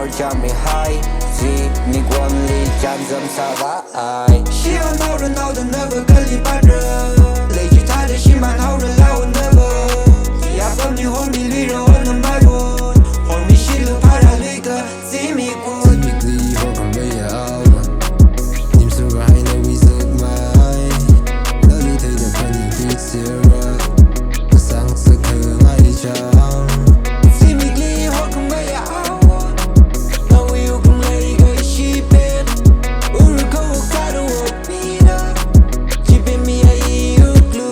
儿将你嗨，ZIMIKWON里战争撒爱。希望讨论到的那个跟你伴人，累积他的心满讨论来我那个，你要帮你红米绿人我能买我，红米西路帕拉绿个 ZIMIKWON。ZIMIK里好看没有问，你们说还能为什么？那里推的肯定比自然，我上次可爱讲。ZIMIK里好看没有问，那我有空来一个西边，无日口我看到我逼的，即便你还有 clue。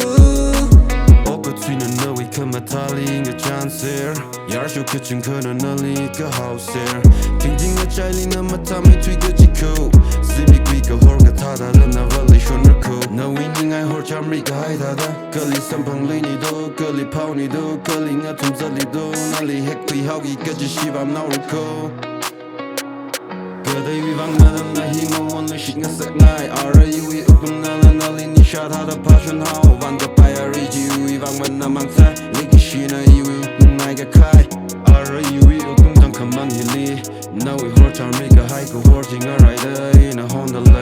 我过去的那位看嘛，他里应该讲些，亚洲可真可能那里一个好些，平静的在里那么他没推个几口 ，ZIMIK 一个火个他的那瓦里说那口，那位你爱火枪一个海他的，隔离三旁里你都，隔离跑你都，隔离我从这里都，那里还可以好一个只希望脑入口。各地欲望那的那希望我能心个色爱，而以为不能那里你下他的爬顺好，玩个白儿一句欲望我那忙菜，你个心那以为不那个开，而以为我更当看忙一里，那位火枪一个海个火星而来的，那红的泪。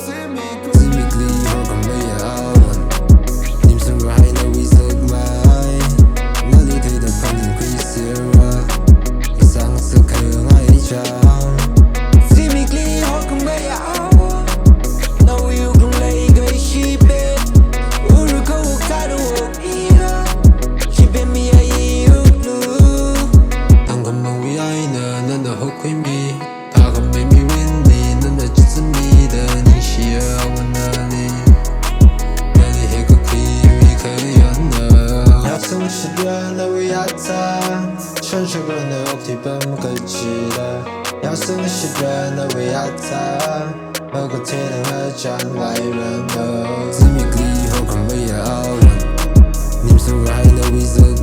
ZIMIK里好看没有问，你们说还能为什么？那里推的肯定比自然，我上次可爱讲。ZIMIK里好看没有问，那我有空来一个西边，无日口我看到我逼的，即便你还有 clue。当看梦为爱呢，难道后悔没？他很美迷人你，难道只是你的你需要我哪里？哪里还可以可远呢？要从时段的为爱他，全世界的肉体本不可期的。要从时段的为爱他，某个天能和将来人的。ZIMIK里好看没有问，你们说还能为什么？